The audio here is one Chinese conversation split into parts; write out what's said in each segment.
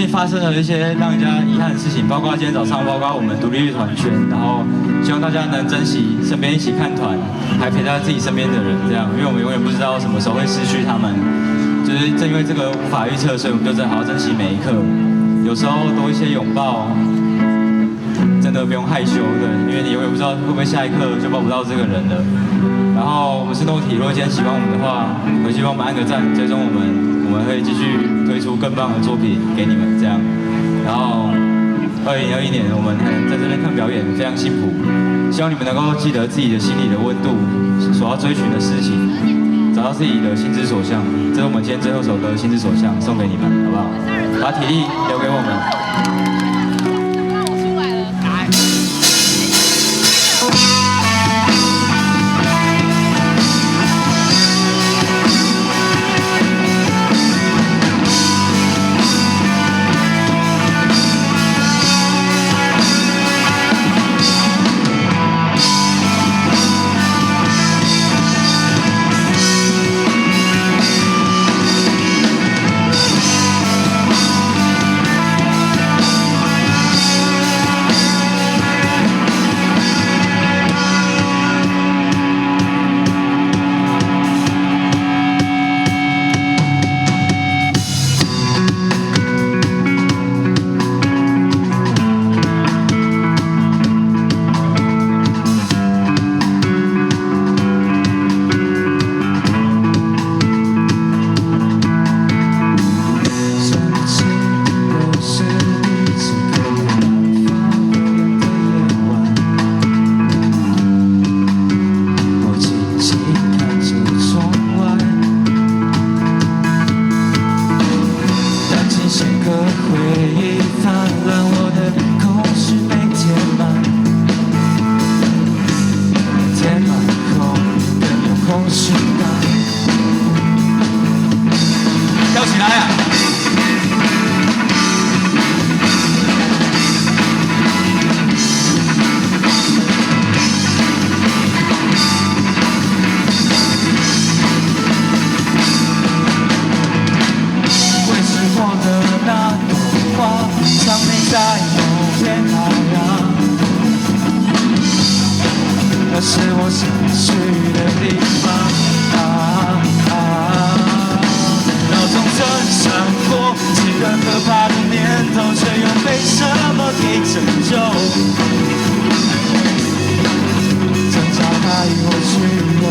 近发生了一些让人家遗憾的事情，包括今天早上，包括我们独立乐团圈，然后希望大家能珍惜身边一起看团，还陪在自己身边的人，这样，因为我们永远不知道什么时候会失去他们。就是正因为这个无法预测，所以我们就真的好好珍惜每一刻。有时候多一些拥抱，真的不用害羞的，因为你永远不知道会不会下一刻就抱不到这个人了。然后我们是诺体，如果今天喜欢我们的话，回去帮我们按个赞，追踪我们会继续推出更棒的作品给你们，这样。然后2021年我们在这边看表演非常辛苦，希望你们能够记得自己的心里的温度，所要追寻的事情，找到自己的心之所向。这是我们今天最后一首歌《心之所向》，送给你们，好不好？把体力留给我们。跳起来啊！为时过的那朵花，像你在某片海洋，那是我想去的地方。闪过几个可怕的念头，却又被什么给拯救？挣扎带我去了。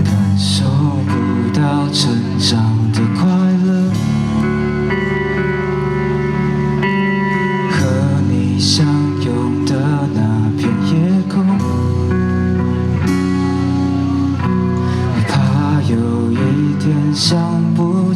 感受不到成长的快乐。相拥的那片夜空，怕有一天想不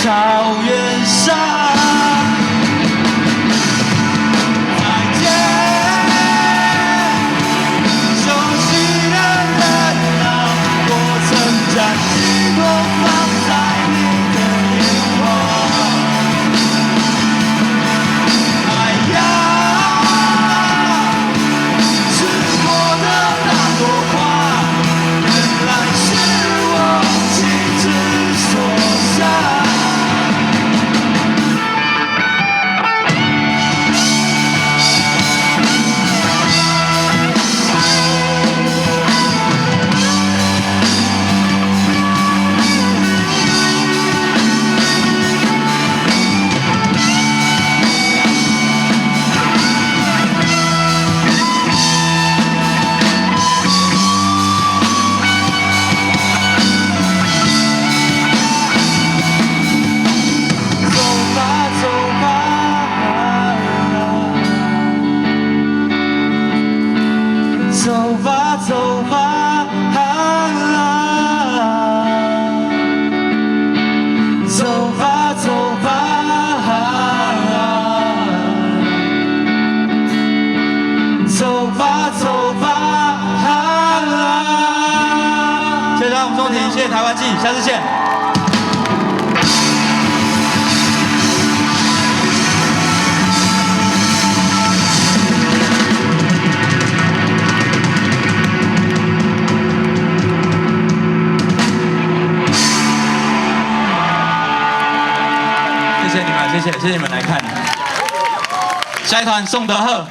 草原上。再见，熟悉的人啊，我曾将希望放在你的眼眶。哎呀，吃过的那朵花，原来是我心之所向。走吧，走吧，走吧，走吧，走吧，走吧。谢谢大家，我们钟庭，谢谢台湾记，下次见。谢谢你们，谢谢你们来看。下一团宋德赫。